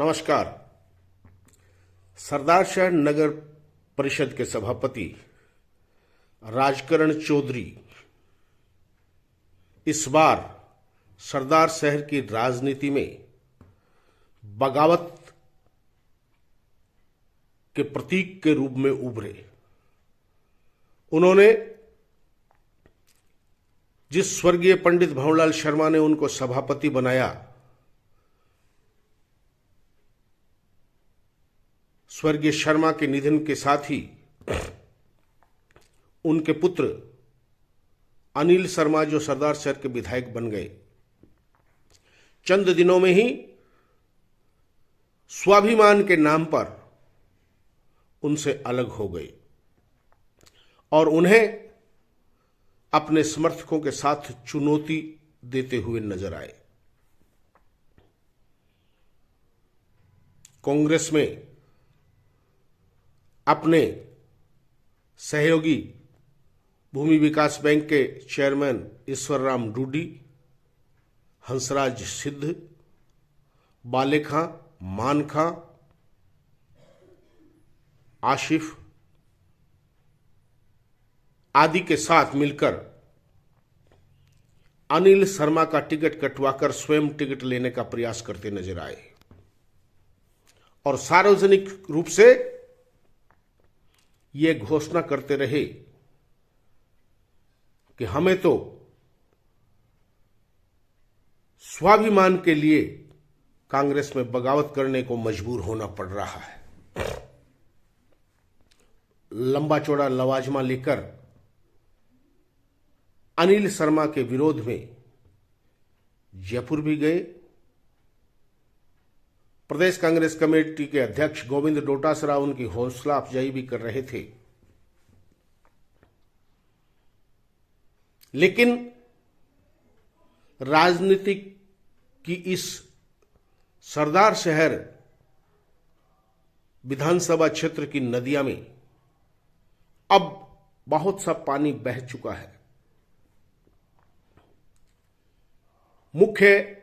नमस्कार। सरदार शहर नगर परिषद के सभापति राजकरण चौधरी इस बार सरदार शहर की राजनीति में बगावत के प्रतीक के रूप में उभरे। उन्होंने जिस स्वर्गीय पंडित भंवरलाल शर्मा ने उनको सभापति बनाया, स्वर्गीय शर्मा के निधन के साथ ही उनके पुत्र अनिल शर्मा जो सरदार शहर के विधायक बन गए, चंद दिनों में ही स्वाभिमान के नाम पर उनसे अलग हो गए और उन्हें अपने समर्थकों के साथ चुनौती देते हुए नजर आए। कांग्रेस में अपने सहयोगी भूमि विकास बैंक के चेयरमैन ईश्वरराम डूडी, हंसराज सिद्ध, बालेखां, मानखां, आशिफ आदि के साथ मिलकर अनिल शर्मा का टिकट कटवाकर स्वयं टिकट लेने का प्रयास करते नजर आए और सार्वजनिक रूप से ये घोषणा करते रहे कि हमें तो स्वाभिमान के लिए कांग्रेस में बगावत करने को मजबूर होना पड़ रहा है। लंबा चौड़ा लवाजमा लेकर अनिल शर्मा के विरोध में जयपुर भी गए। प्रदेश कांग्रेस कमेटी के अध्यक्ष गोविंद डोटासरा उनकी हौसला अफजाई भी कर रहे थे, लेकिन राजनीति की इस सरदार शहर विधानसभा क्षेत्र की नदियां में अब बहुत सा पानी बह चुका है। मुख्य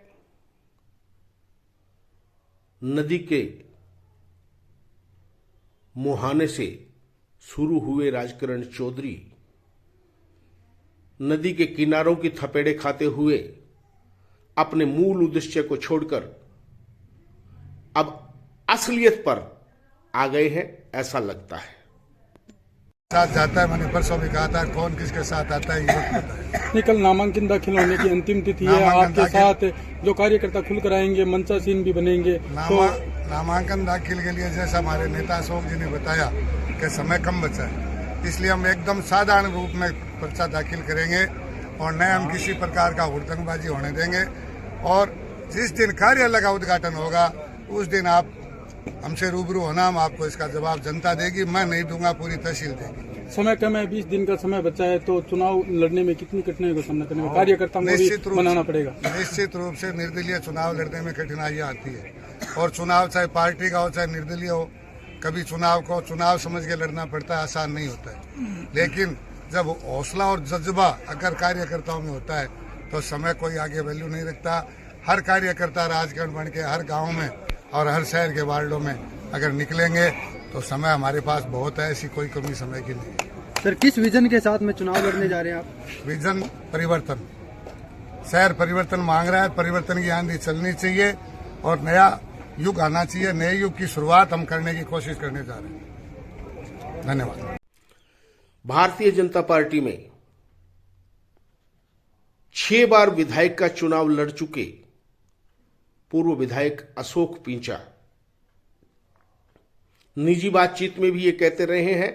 नदी के मुहाने से शुरू हुए राजकरण चौधरी नदी के किनारों की थपेड़े खाते हुए अपने मूल उद्देश्य को छोड़कर अब असलियत पर आ गए हैं, ऐसा लगता है। साथ जाता है, मैंने परसों भी कहा था, कौन किसके साथ आता है ये पता है। कल नामांकन दाखिल होने की अंतिम तिथि है, आपके साथ जो कार्यकर्ता खुलकर आएंगे, मंचासीन भी बनेंगे। नामांकन दाखिल के लिए जैसा हमारे नेता अशोक जी ने बताया कि समय कम बचा है, इसलिए हम एकदम साधारण रूप में पर्चा दाखिल करेंगे और न हम किसी प्रकार का हुड़दंगबाजी होने देंगे। और जिस दिन कार्यालय का उद्घाटन होगा उस दिन आप हमसे रूबरू होना, हम आपको इसका जवाब जनता देगी, मैं नहीं दूंगा, पूरी तहसील देगी। समय कम है, 20 दिन का समय बचा है, तो चुनाव लड़ने में कितनी कठिनाइयों का सामना करने में कार्यकर्ता को बनाना पड़ेगा। निश्चित रूप से निर्दलीय चुनाव लड़ने में कठिनाइयां आती है और चुनाव चाहे पार्टी का हो चाहे निर्दलीय हो, कभी चुनाव को चुनाव समझ के लड़ना पड़ता है, आसान नहीं होता है। लेकिन जब हौसला और जज्बा अगर कार्यकर्ताओं में होता है तो समय कोई आगे वैल्यू नहीं रखता। हर कार्यकर्ता राजगढ़ बन के हर गाँव में और हर शहर के वार्डों में अगर निकलेंगे तो समय हमारे पास बहुत है, ऐसी कोई कमी समय की नहीं। सर, किस विजन के साथ में चुनाव लड़ने जा रहे हैं आप? विजन परिवर्तन, शहर परिवर्तन मांग रहा है, परिवर्तन की आंधी चलनी चाहिए और नया युग आना चाहिए। नए युग की शुरुआत हम करने की कोशिश करने जा रहे हैं। धन्यवाद। भारतीय जनता पार्टी में 6 बार विधायक का चुनाव लड़ चुके पूर्व विधायक अशोक पिंचा निजी बातचीत में भी ये कहते रहे हैं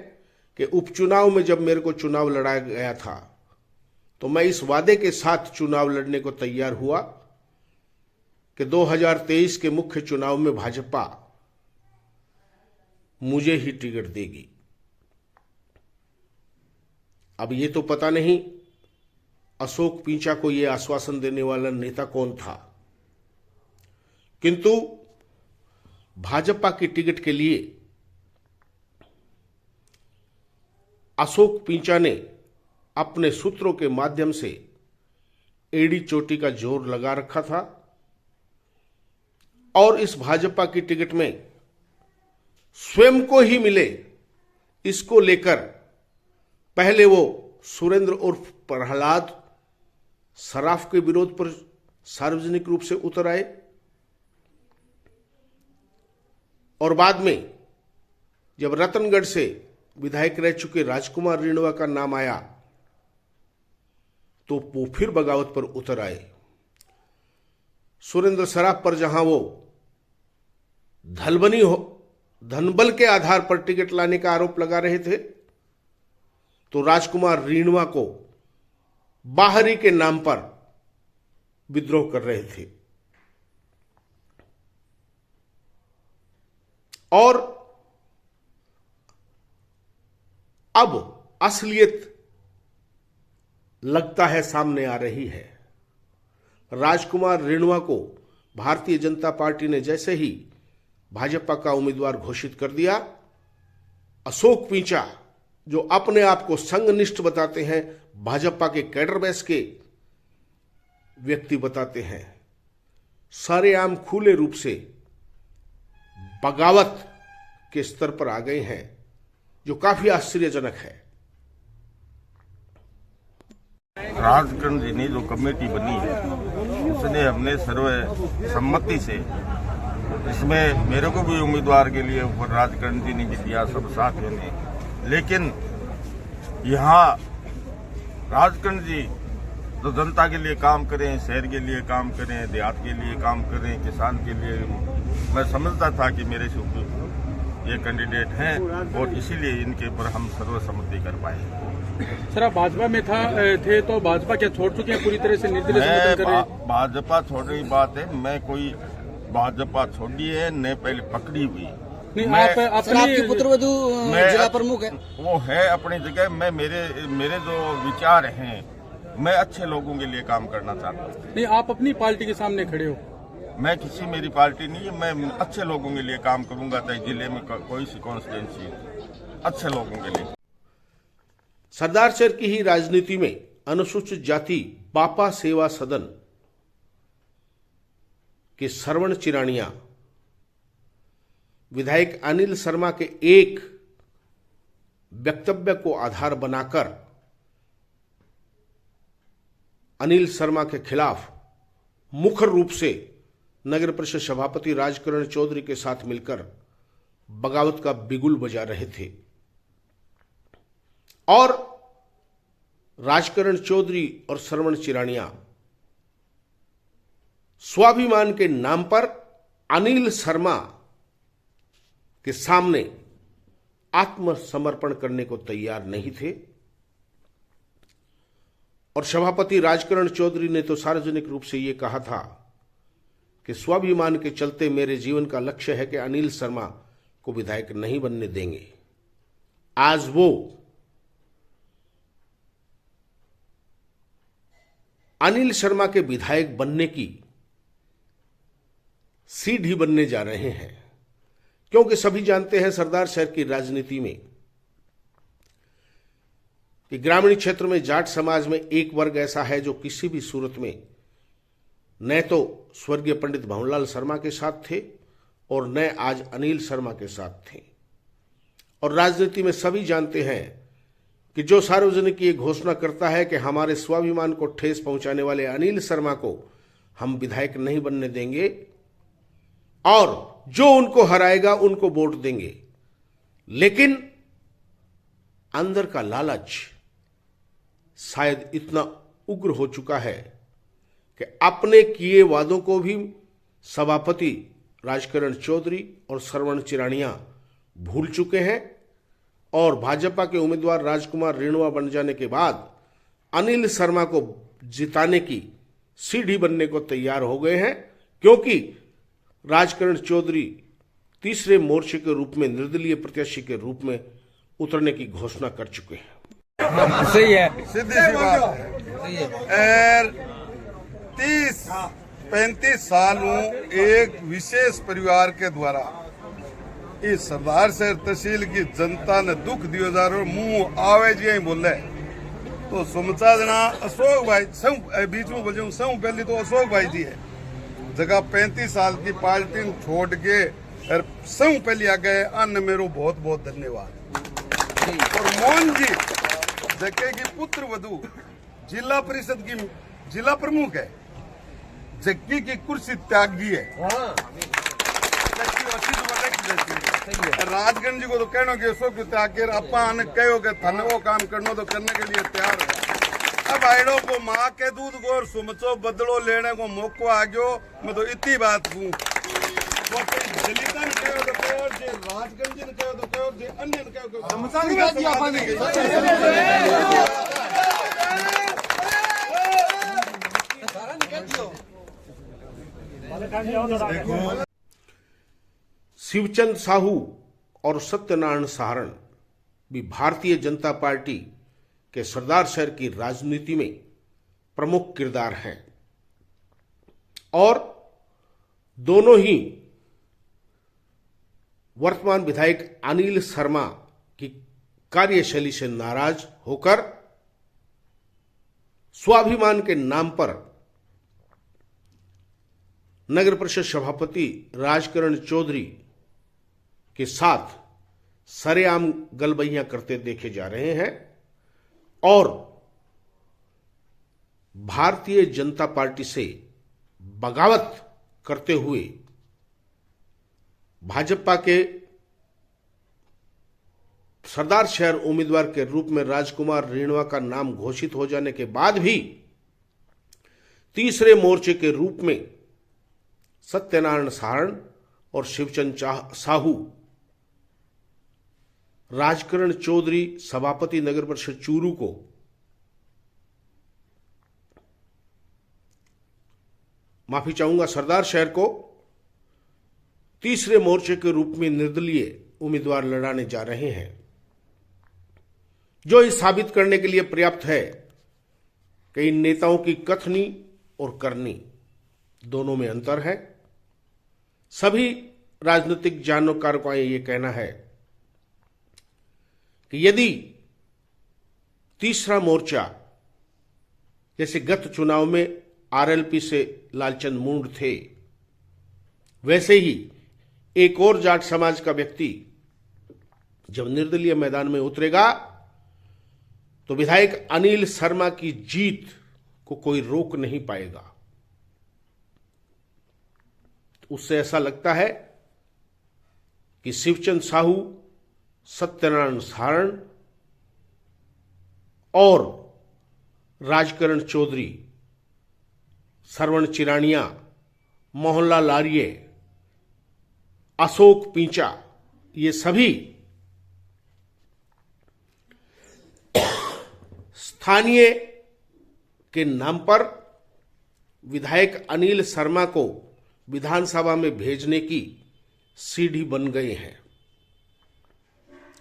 कि उपचुनाव में जब मेरे को चुनाव लड़ाया गया था तो मैं इस वादे के साथ चुनाव लड़ने को तैयार हुआ कि 2023 के मुख्य चुनाव में भाजपा मुझे ही टिकट देगी। अब ये तो पता नहीं अशोक पिंचा को यह आश्वासन देने वाला नेता कौन था, किंतु भाजपा की टिकट के लिए अशोक पिंचा ने अपने सूत्रों के माध्यम से एड़ी चोटी का जोर लगा रखा था और इस भाजपा की टिकट में स्वयं को ही मिले, इसको लेकर पहले वो सुरेंद्र उर्फ प्रहलाद सराफ के विरोध पर सार्वजनिक रूप से उतर आए और बाद में जब रतनगढ़ से विधायक रह चुके राजकुमार रिणवा का नाम आया तो वो फिर बगावत पर उतर आए। सुरेंद्र सराफ पर जहां वो धनबल के आधार पर टिकट लाने का आरोप लगा रहे थे, तो राजकुमार रिणवा को बाहरी के नाम पर विद्रोह कर रहे थे। और अब असलियत लगता है सामने आ रही है। राजकुमार रिणवा को भारतीय जनता पार्टी ने जैसे ही भाजपा का उम्मीदवार घोषित कर दिया, अशोक पिंचा जो अपने आप को संघनिष्ठ बताते हैं, भाजपा के कैडर बेस के व्यक्ति बताते हैं, सरेआम खुले रूप से बगावत के स्तर पर आ गए हैं, जो काफी आश्चर्यजनक है। राजकरण जी ने जो कमेटी बनी है उसने हमने सर्वसम्मति से, इसमें मेरे को भी उम्मीदवार के लिए ऊपर राजकरण जी ने दिया, सब साथियों ने, लेकिन यहाँ राजकरण जी जो जनता के लिए काम करें, शहर के लिए काम करें, देहात के लिए काम करें, किसान के लिए, मैं समझता था कि मेरे से ये कैंडिडेट हैं और इसीलिए इनके ऊपर हम सर्वसम्मति कर पाए। सर, आप भाजपा में थे तो भाजपा क्या छोड़ चुके हैं पूरी तरह से, निर्दलीय समर्थन कर रहे हैं? भाजपा छोड़ने की बात है, मैं कोई भाजपा छोड़ी है न पहले पकड़ी हुई। नहीं, आप आपकी पुत्रवधू जिला प्रमुख है, वो है अपनी जगह। मैं मेरे जो विचार हैं, मैं अच्छे लोगों के लिए काम करना चाहता हूँ। नहीं, आप अपनी पार्टी के सामने खड़े हो। मैं किसी मेरी पार्टी नहीं है, मैं अच्छे लोगों के लिए काम करूंगा, चाहे जिले में कोई सी कॉन्स्टिट्यूंसी, अच्छे लोगों के लिए। सरदार शहर की ही राजनीति में अनुसूचित जाति पापा सेवा सदन के श्रवण चिरानिया विधायक अनिल शर्मा के एक वक्तव्य को आधार बनाकर अनिल शर्मा के खिलाफ मुख्य रूप से नगर परिषद सभापति राजकरण चौधरी के साथ मिलकर बगावत का बिगुल बजा रहे थे और राजकरण चौधरी और श्रवण चिरानिया स्वाभिमान के नाम पर अनिल शर्मा के सामने आत्मसमर्पण करने को तैयार नहीं थे और सभापति राजकरण चौधरी ने तो सार्वजनिक रूप से यह कहा था कि स्वाभिमान के चलते मेरे जीवन का लक्ष्य है कि अनिल शर्मा को विधायक नहीं बनने देंगे। आज वो अनिल शर्मा के विधायक बनने की सीढ़ी बनने जा रहे हैं, क्योंकि सभी जानते हैं सरदार शहर की राजनीति में कि ग्रामीण क्षेत्र में जाट समाज में एक वर्ग ऐसा है जो किसी भी सूरत में न तो स्वर्गीय पंडित भंवरलाल शर्मा के साथ थे और न आज अनिल शर्मा के साथ थे। और राजनीति में सभी जानते हैं कि जो सार्वजनिक ये घोषणा करता है कि हमारे स्वाभिमान को ठेस पहुंचाने वाले अनिल शर्मा को हम विधायक नहीं बनने देंगे और जो उनको हराएगा उनको वोट देंगे, लेकिन अंदर का लालच शायद इतना उग्र हो चुका है कि अपने किए वादों को भी सभापति राजकरण चौधरी और श्रवण चिरानिया भूल चुके हैं और भाजपा के उम्मीदवार राजकुमार रिणवा बन जाने के बाद अनिल शर्मा को जिताने की सीढ़ी बनने को तैयार हो गए हैं, क्योंकि राजकरण चौधरी तीसरे मोर्चे के रूप में निर्दलीय प्रत्याशी के रूप में उतरने की घोषणा कर चुके हैं। सही है, सीधी सी बात है। 30-35 सालों एक विशेष परिवार के द्वारा इस सरदार शहर तहसील की जनता ने दुख दियो जा रहा, मुंह आवे जी बोले तो समझा जना अशोक भाई सब बीच में बोल जाऊं, सब पहले तो अशोक भाई जी है जगह 35 साल की पार्टी छोड़ के और संग पहले आ गए अन्य मेरो बहुत बहुत धन्यवाद। और मोहन जी जके की पुत्र वधु जिला परिषद की जिला प्रमुख है, जक्की की कुर्सी त्यागी है। राजगंज जी को तो कहना कि सो क्यों त्याग कर अपन कहो कि थन वो काम करना तो करने के लिए तैयार है। अब आइडो को माँ के दूध को और सुमचो बदलो लेने को मौको आ गयो। मैं तो इतनी बात हूँ, दलितन कहो तो कहो, जे राजगंज ने कहो तो कहो, जे अन्य ने कहो तो शिवचंद साहू और सत्यनारायण सहारण भी भारतीय जनता पार्टी के सरदार शहर की राजनीति में प्रमुख किरदार हैं और दोनों ही वर्तमान विधायक अनिल शर्मा की कार्यशैली से नाराज होकर स्वाभिमान के नाम पर नगर परिषद सभापति राजकरण चौधरी के साथ सरेआम गलबैयां करते देखे जा रहे हैं और भारतीय जनता पार्टी से बगावत करते हुए भाजपा के सरदार शहर उम्मीदवार के रूप में राजकुमार रेणवा का नाम घोषित हो जाने के बाद भी तीसरे मोर्चे के रूप में सत्यनारायण सहारण और शिवचंद साहू राजकरण चौधरी सभापति नगर परिषद चूरू को माफी चाहूंगा सरदार शहर को तीसरे मोर्चे के रूप में निर्दलीय उम्मीदवार लड़ाने जा रहे हैं, जो इस साबित करने के लिए पर्याप्त है कि इन नेताओं की कथनी और करनी दोनों में अंतर है। सभी राजनीतिक जानकारों का यह कहना है कि यदि तीसरा मोर्चा जैसे गत चुनाव में आरएलपी से लालचंद मूंड थे, वैसे ही एक और जाट समाज का व्यक्ति जब निर्दलीय मैदान में उतरेगा तो विधायक अनिल शर्मा की जीत को कोई रोक नहीं पाएगा। उससे ऐसा लगता है कि शिवचंद साहू, सत्यनारायण सहारण और राजकरण चौधरी, सरवण चिरानिया, मोहनलाल आर्य, अशोक पींचा, ये सभी स्थानीय के नाम पर विधायक अनिल शर्मा को विधानसभा में भेजने की सीढ़ी बन गए हैं।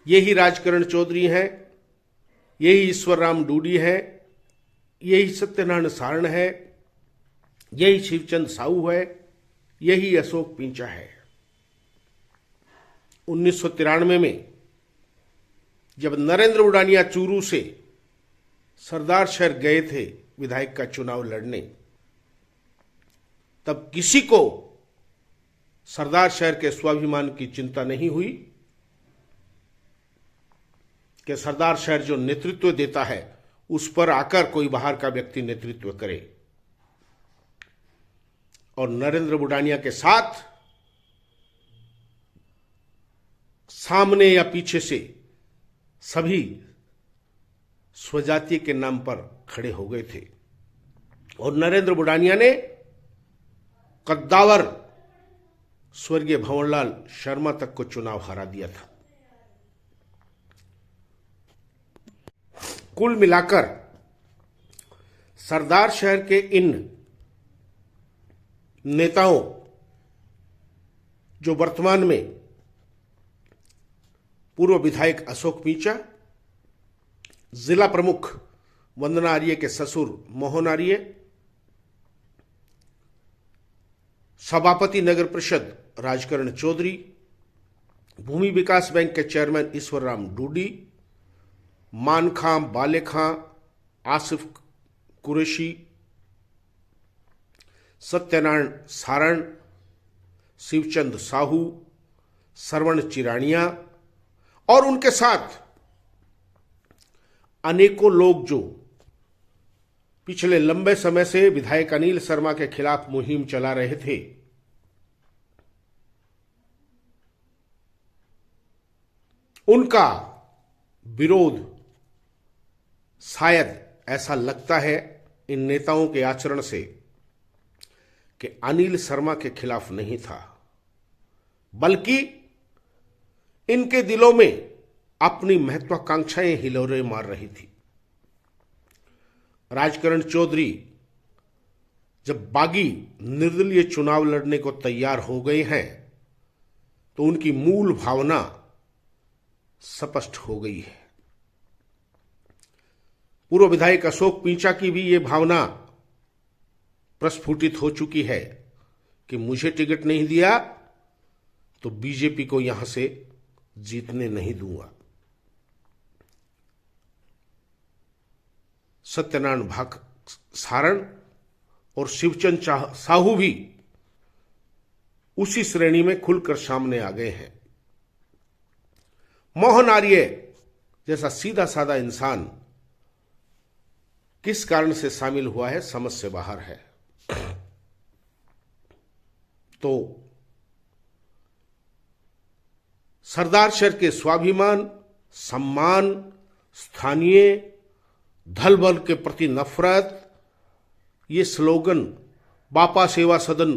यही राजकरण चौधरी हैं, यही ईश्वर राम डूडी है, यही सत्यनारायण सहारण है, यही शिवचंद साहू है, यही अशोक पींचा है। 1993 में जब नरेंद्र उडानिया चूरू से सरदार शहर गए थे विधायक का चुनाव लड़ने, तब किसी को सरदार शहर के स्वाभिमान की चिंता नहीं हुई कि सरदार शहर जो नेतृत्व देता है उस पर आकर कोई बाहर का व्यक्ति नेतृत्व करे। और नरेंद्र बुडानिया के साथ सामने या पीछे से सभी स्वजातीय के नाम पर खड़े हो गए थे और नरेंद्र बुडानिया ने कद्दावर स्वर्गीय भंवरलाल शर्मा तक को चुनाव हरा दिया था। कुल मिलाकर सरदार शहर के इन नेताओं जो वर्तमान में पूर्व विधायक अशोक पींचा, जिला प्रमुख वंदना आर्य के ससुर मोहन आर्य, सभापति नगर परिषद राजकरण चौधरी, भूमि विकास बैंक के चेयरमैन ईश्वर राम डूडी, मानखां बालेखां आसिफ कुरैशी, सत्यनारायण सारण, शिवचंद साहू, श्रवण चिरानिया और उनके साथ अनेकों लोग जो पिछले लंबे समय से विधायक अनिल शर्मा के खिलाफ मुहिम चला रहे थे, उनका विरोध शायद ऐसा लगता है इन नेताओं के आचरण से कि अनिल शर्मा के खिलाफ नहीं था, बल्कि इनके दिलों में अपनी महत्वाकांक्षाएं हिलोरे मार रही थी। राजकरण चौधरी जब बागी निर्दलीय चुनाव लड़ने को तैयार हो गए हैं तो उनकी मूल भावना स्पष्ट हो गई है। पूर्व विधायक अशोक पींचा की भी ये भावना प्रस्फुटित हो चुकी है कि मुझे टिकट नहीं दिया तो बीजेपी को यहां से जीतने नहीं दूंगा। सत्यनारायण सारण और शिवचंद साहू भी उसी श्रेणी में खुलकर सामने आ गए हैं। मोहन आर्य जैसा सीधा साधा इंसान किस कारण से शामिल हुआ है समझ से बाहर है। तो सरदार शहर के स्वाभिमान, सम्मान, स्थानीय धल बल के प्रति नफरत, ये स्लोगन बापा सेवा सदन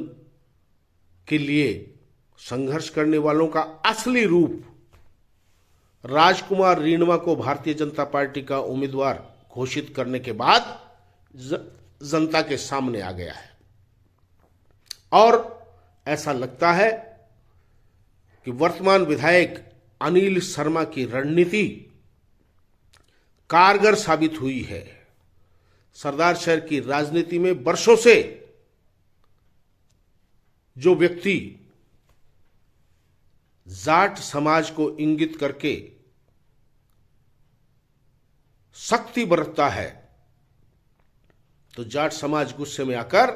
के लिए संघर्ष करने वालों का असली रूप राजकुमार रिणवा को भारतीय जनता पार्टी का उम्मीदवार घोषित करने के बाद जनता के सामने आ गया है। और ऐसा लगता है कि वर्तमान विधायक अनिल शर्मा की रणनीति कारगर साबित हुई है। सरदार शहर की राजनीति में वर्षों से जो व्यक्ति जाट समाज को इंगित करके सख्ती बरतता है, तो जाट समाज गुस्से में आकर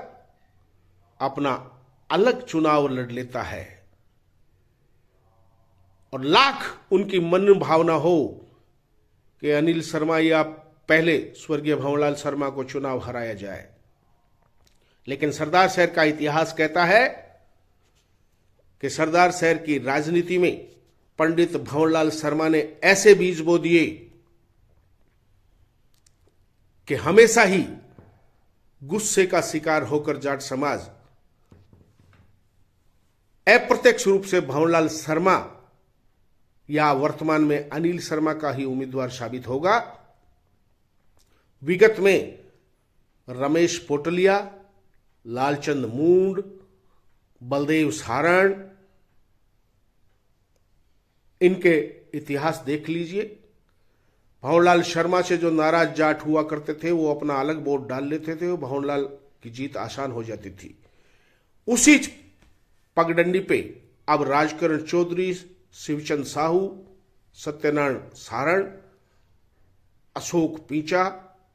अपना अलग चुनाव लड़ लेता है। और लाख उनकी मन भावना हो कि अनिल शर्मा या पहले स्वर्गीय भंवरलाल शर्मा को चुनाव हराया जाए, लेकिन सरदार शहर का इतिहास कहता है कि सरदार शहर की राजनीति में पंडित भंवरलाल शर्मा ने ऐसे बीज बो दिए कि हमेशा ही गुस्से का शिकार होकर जाट समाज अप्रत्यक्ष रूप से भंवरलाल शर्मा या वर्तमान में अनिल शर्मा का ही उम्मीदवार साबित होगा। विगत में रमेश पोटलिया, लालचंद मूंड, बलदेव सारण, इनके इतिहास देख लीजिए। भंवरलाल शर्मा से जो नाराज जाट हुआ करते थे वो अपना अलग वोट डाल लेते थे, भंवरलाल की जीत आसान हो जाती थी। उसी पगडंडी पे अब राजकरण चौधरी, शिवचंद साहू, सत्यनारायण सारण, अशोक पींचा,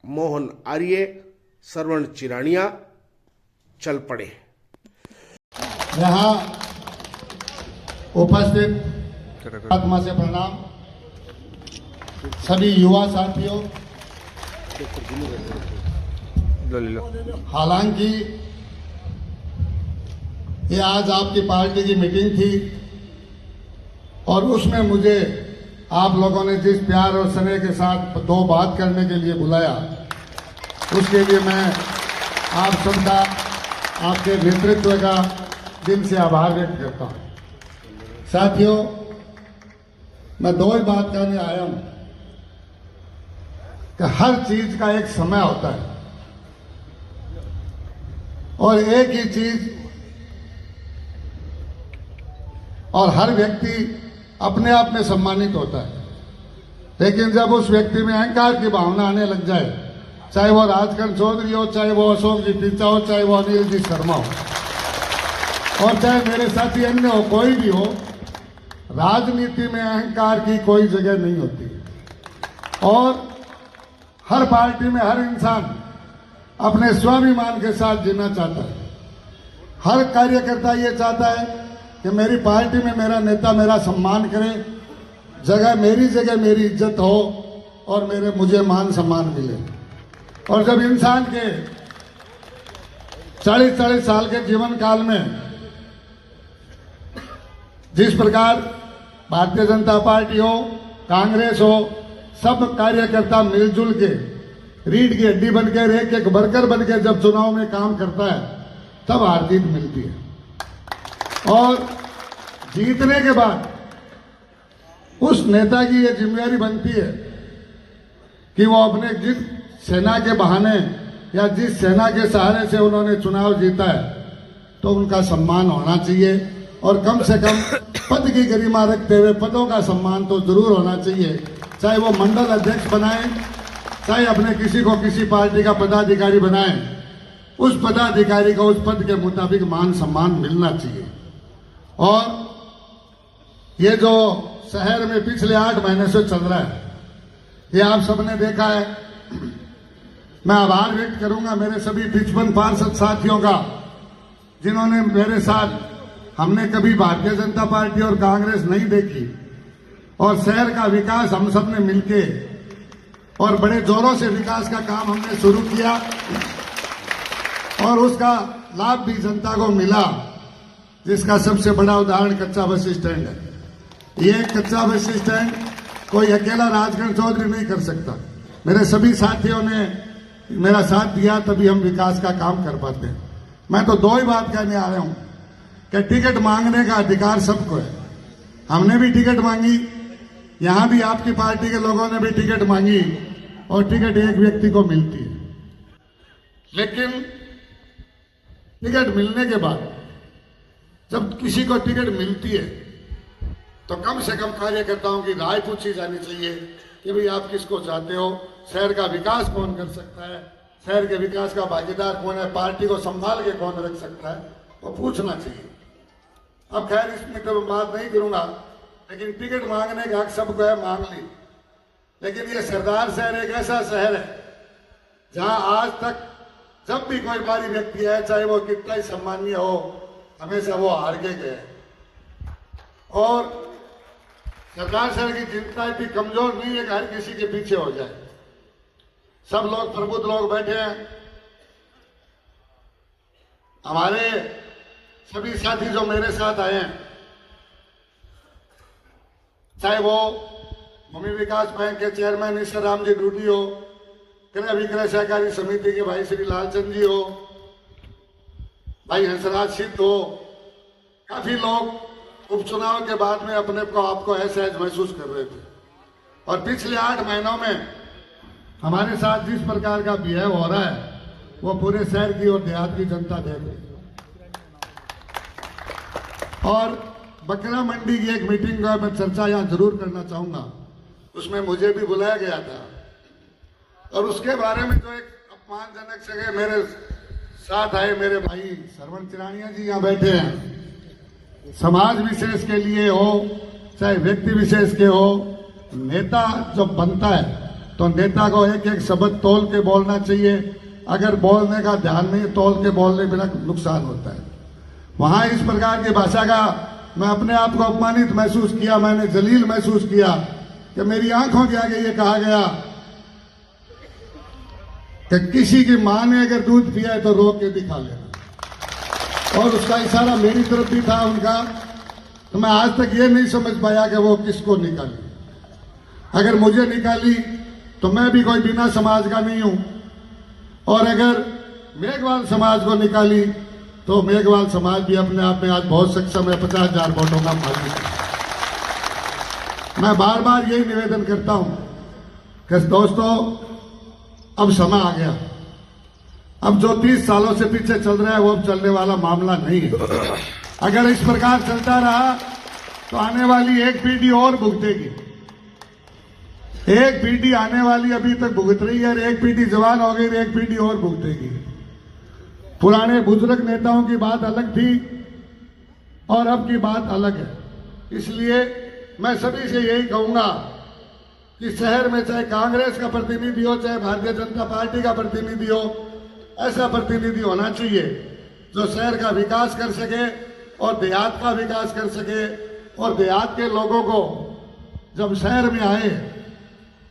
मोहन आर्य, श्रवण चिरानिया चल पड़े। यहाँ उपस्थित आत्मा से प्रणाम सभी युवा साथियों। हालांकि ये आज आपकी पार्टी की मीटिंग थी और उसमें मुझे आप लोगों ने जिस प्यार और स्नेह के साथ दो बात करने के लिए बुलाया, उसके लिए मैं आप सबका, आपके नेतृत्व का दिल से आभार व्यक्त करता हूं। साथियों, मैं दो ही बात कहने आया हूं कि हर चीज का एक समय होता है और एक ही चीज, और हर व्यक्ति अपने आप में सम्मानित होता है, लेकिन जब उस व्यक्ति में अहंकार की भावना आने लग जाए, चाहे वो राजकरण चौधरी हो, चाहे वो अशोक जी पींचा हो, चाहे वो अनिल जी शर्मा हो, और चाहे मेरे साथी अन्य हो, कोई भी हो, राजनीति में अहंकार की कोई जगह नहीं होती। और हर पार्टी में हर इंसान अपने स्वाभिमान के साथ जीना चाहता है। हर कार्यकर्ता ये चाहता है कि मेरी पार्टी में मेरा नेता मेरा सम्मान करे, मेरी जगह मेरी इज्जत हो और मुझे मान सम्मान मिले। और जब इंसान के 40-40 साल के जीवन काल में जिस प्रकार भारतीय जनता पार्टी हो, कांग्रेस हो, सब कार्यकर्ता मिलजुल के रीढ़ की हड्डी बनकर एक वर्कर बनकर जब चुनाव में काम करता है तब हार जीत मिलती है। और जीतने के बाद उस नेता की यह जिम्मेदारी बनती है कि वो अपने जिस सेना के बहाने या जिस सेना के सहारे से उन्होंने चुनाव जीता है तो उनका सम्मान होना चाहिए। और कम से कम पद की गरिमा रखते हुए पदों का सम्मान तो जरूर होना चाहिए, चाहे वो मंडल अध्यक्ष बनाए, चाहे अपने किसी को किसी पार्टी का पदाधिकारी बनाए, उस पदाधिकारी को उस पद के मुताबिक मान सम्मान मिलना चाहिए। और ये जो शहर में पिछले 8 महीने से चल रहा है, ये आप सबने देखा है। मैं आभार व्यक्त करूंगा मेरे सभी 55 पार्षद साथियों का, जिन्होंने मेरे साथ, हमने कभी भारतीय जनता पार्टी और कांग्रेस नहीं देखी और शहर का विकास हम सब ने मिलके और बड़े जोरों से विकास का काम हमने शुरू किया और उसका लाभ भी जनता को मिला, जिसका सबसे बड़ा उदाहरण कच्चा बस स्टैंड है। ये कच्चा बस स्टैंड कोई अकेला राजगढ़ चौधरी नहीं कर सकता, मेरे सभी साथियों ने मेरा साथ दिया, तभी हम विकास का काम कर पाते हैं। मैं तो 2 ही बात कहने आ रहा हूं कि टिकट मांगने का अधिकार सबको है। हमने भी टिकट मांगी, यहां भी आपकी पार्टी के लोगों ने भी टिकट मांगी और टिकट एक व्यक्ति को मिलती है। लेकिन टिकट मिलने के बाद जब किसी को टिकट मिलती है तो कम से कम कार्यकर्ताओं की राय पूछी जानी चाहिए कि भाई आप किसको चाहते हो, शहर का विकास कौन कर सकता है, शहर के विकास का भागीदार कौन है, पार्टी को संभाल के कौन रख सकता है, वो पूछना चाहिए। अब खैर इसमें तो मैं बात नहीं करूंगा, लेकिन टिकट मांगने का हक सबको है, मांग ली। लेकिन ये सरदार शहर एक ऐसा शहर है जहां आज तक जब भी कोई बारी व्यक्ति है, चाहे वो कितना ही सम्मानीय हो, हमेशा वो हार के गए। और सरदार शहर की चिंता इतनी कमजोर नहीं है कि हर किसी के पीछे हो जाए। सब लोग प्रबुद्ध लोग बैठे हैं। हमारे सभी साथी जो मेरे साथ आए हैं, चाहे वो भूमि विकास बैंक के चेयरमैन ईश्वर राम जी डूडी हो, क्रय विक्रय सहकारी समिति के भाई श्री लालचंद जी हो, भाई हंसराज सिद्ध हो, काफी लोग उपचुनाव के बाद में अपने को आपको असहज महसूस कर रहे थे। और पिछले 8 महीनों में हमारे साथ जिस प्रकार का बिहेव हो रहा है वो पूरे शहर की और देहात की जनता देख रही है। और बकरा मंडी की एक मीटिंग का मैं चर्चा यहां जरूर करना चाहूंगा, उसमें मुझे भी बुलाया गया था और उसके बारे में जो एक अपमानजनक जगह मेरे साथ आए मेरे भाई सरवण चिरानिया जी यहाँ बैठे हैं। समाज विशेष के लिए हो चाहे व्यक्ति विशेष के हो, नेता जब बनता है तो नेता को एक एक शब्द तोल के बोलना चाहिए। अगर बोलने का ध्यान नहीं, तोल के बोलने बिना नुकसान होता है। वहां इस प्रकार की भाषा का मैं अपने आप को अपमानित महसूस किया, मैंने जलील महसूस किया कि मेरी आंखों के आगे ये कहा गया कि किसी की मां ने अगर दूध पिया है तो रोक के दिखा लेना, और उसका इशारा मेरी तरफ भी था उनका। तो मैं आज तक ये नहीं समझ पाया कि वो किसको निकाली। अगर मुझे निकाली तो मैं भी कोई बिना समाज का नहीं हूं, और अगर मेघवाल समाज को निकाली तो मेघवाल समाज भी अपने आप में आज बहुत सक्षम है, 50,000 वोटों का मालिक है। मैं बार बार यही निवेदन करता हूं कि दोस्तों अब समय आ गया। अब जो 30 सालों से पीछे चल रहा है वो अब चलने वाला मामला नहीं है। अगर इस प्रकार चलता रहा तो आने वाली एक पीढ़ी और भुगतेगी। एक पीढ़ी आने वाली अभी तक भुगत रही है, एक पीढ़ी जवान हो गई, एक पीढ़ी और भुगतेगी। पुराने बुजुर्ग नेताओं की बात अलग थी और अब की बात अलग है। इसलिए मैं सभी से यही कहूंगा कि शहर में चाहे कांग्रेस का प्रतिनिधि हो चाहे भारतीय जनता पार्टी का प्रतिनिधि हो, ऐसा प्रतिनिधि होना चाहिए जो शहर का विकास कर सके और देहात का विकास कर सके, और देहात के लोगों को जब शहर में आए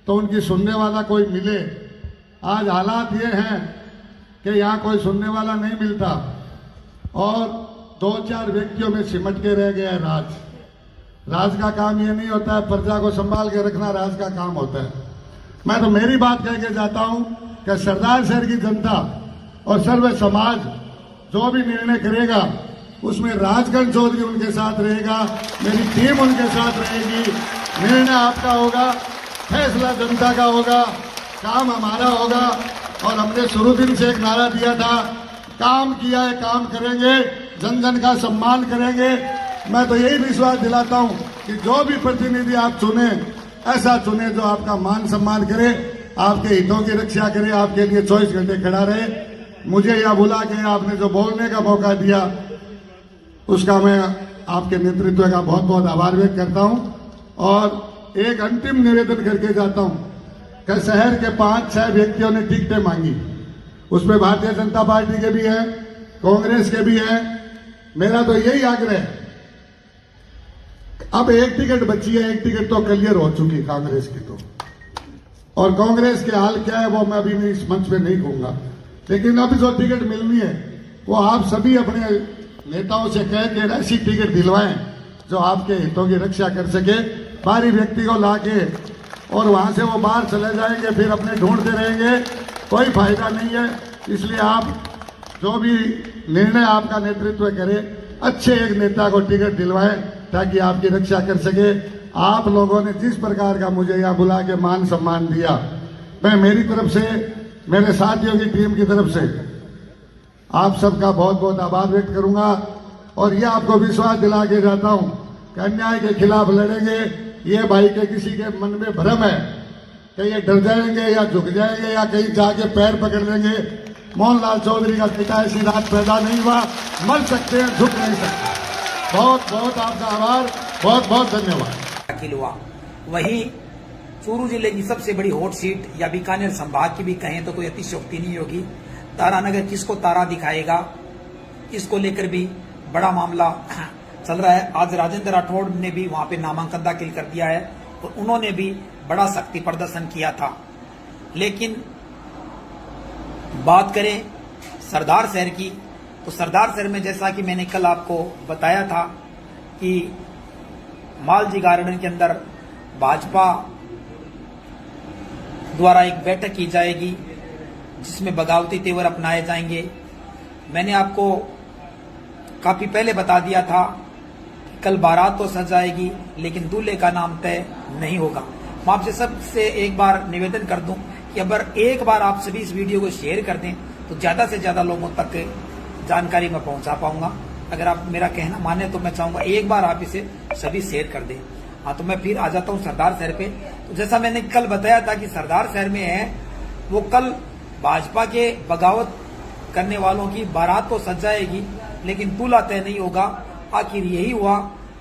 तो उनकी सुनने वाला कोई मिले। आज हालात ये हैं कि यहाँ कोई सुनने वाला नहीं मिलता और 2-4 व्यक्तियों में सिमट के रह गया है राज का काम ये नहीं होता है, प्रजा को संभाल के रखना राज का काम होता है। मैं तो मेरी बात कह के जाता हूं कि सरदार शहर की जनता और सर्व समाज जो भी निर्णय करेगा उसमें राजगढ़ चौधरी उनके साथ रहेगा, मेरी टीम उनके साथ रहेगी। निर्णय आपका होगा, फैसला जनता का होगा, काम हमारा होगा। और हमने शुरू दिन से एक नारा दिया था, काम किया है काम करेंगे, जन जन का सम्मान करेंगे। मैं तो यही विश्वास दिलाता हूं कि जो भी प्रतिनिधि आप चुने ऐसा चुने जो आपका मान सम्मान करे, आपके हितों की रक्षा करे, आपके लिए 24 घंटे खड़ा रहे। मुझे यह बुला के आपने जो बोलने का मौका दिया उसका मैं आपके नेतृत्व का बहुत बहुत आभार व्यक्त करता हूं। और एक अंतिम निवेदन करके जाता हूं कि शहर के 5-6 व्यक्तियों ने टिकटें मांगी, उसमें भारतीय जनता पार्टी के भी हैं, कांग्रेस के भी हैं। मेरा तो यही आग्रह है, अब एक टिकट बची है, एक टिकट तो क्लियर हो चुकी कांग्रेस की तो, और कांग्रेस के हाल क्या है वो मैं अभी नहीं इस मंच पे नहीं कहूंगा, लेकिन अभी जो टिकट मिलनी है वो आप सभी अपने नेताओं से कह के ऐसी टिकट दिलवाएं जो आपके हितों की रक्षा कर सके। बाहरी व्यक्ति को लाके और वहां से वो बाहर चले जाएंगे, फिर अपने ढूंढते रहेंगे, कोई फायदा नहीं है। इसलिए आप जो भी निर्णय आपका नेतृत्व करे, अच्छे एक नेता को टिकट दिलवाएं ताकि आपकी रक्षा कर सके। आप लोगों ने जिस प्रकार का मुझे यहाँ बुला के मान सम्मान दिया, मैं मेरी तरफ से, मेरे साथियों की टीम की तरफ से आप सबका बहुत बहुत आभार व्यक्त करूंगा। और यह आपको विश्वास दिला के जाता हूं कि अन्याय के खिलाफ लड़ेंगे। ये भाई के किसी के मन में भ्रम है कि ये डर जाएंगे या झुक जाएंगे या कहीं जाके पैर पकड़ लेंगे, मोहनलाल चौधरी का बेटा ऐसी रात पैदा नहीं हुआ, मर सकते हैं, झुक नहीं सकते। बहुत बहुत आपका आभार, बहुत बहुत धन्यवाद। किलवा वहीं चूरू जिले की सबसे बड़ी हॉट सीट या बीकानेर संभाग की भी कहें तो कोई अतिशयोक्ति नहीं होगी। तारानगर किसको तारा दिखाएगा, इसको लेकर भी बड़ा मामला चल रहा है। आज राजेंद्र राठौड़ ने भी वहां पे नामांकन दाखिल कर दिया है और उन्होंने भी बड़ा शक्ति प्रदर्शन किया था। लेकिन बात करें सरदार शहर की, तो सरदार शहर में जैसा कि मैंने कल आपको बताया था कि मालजी गार्डन के अंदर भाजपा द्वारा एक बैठक की जाएगी जिसमें बगावती तेवर अपनाए जाएंगे। मैंने आपको काफी पहले बता दिया था कि कल बारात तो सज जाएगी लेकिन दूल्हे का नाम तय नहीं होगा। मैं आपसे सबसे एक बार निवेदन कर दूं कि अगर एक बार आप सभी इस वीडियो को शेयर कर दें तो ज्यादा से ज्यादा लोगों तक जानकारी मैं पहुंचा पाऊंगा। अगर आप मेरा कहना माने तो मैं चाहूंगा एक बार आप इसे सभी शेयर कर दें। हाँ, तो मैं फिर आ जाता हूं सरदार शहर पे। तो जैसा मैंने कल बताया था कि सरदार शहर में है वो कल भाजपा के बगावत करने वालों की बारात तो सज जाएगी लेकिन दूल्हा तय नहीं होगा। आखिर यही हुआ,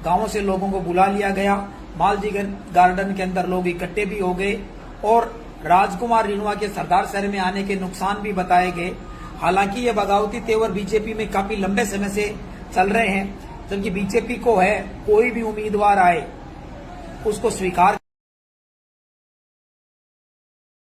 गांवों से लोगों को बुला लिया गया, मालजी गार्डन के अंदर लोग इकट्ठे भी हो गए और राजकुमार रिणवा के सरदार शहर में आने के नुकसान भी बताए गए। हालांकि ये बगावती तेवर बीजेपी में काफी लंबे समय से चल रहे हैं, जबकि बीजेपी को है कोई भी उम्मीदवार आए उसको स्वीकार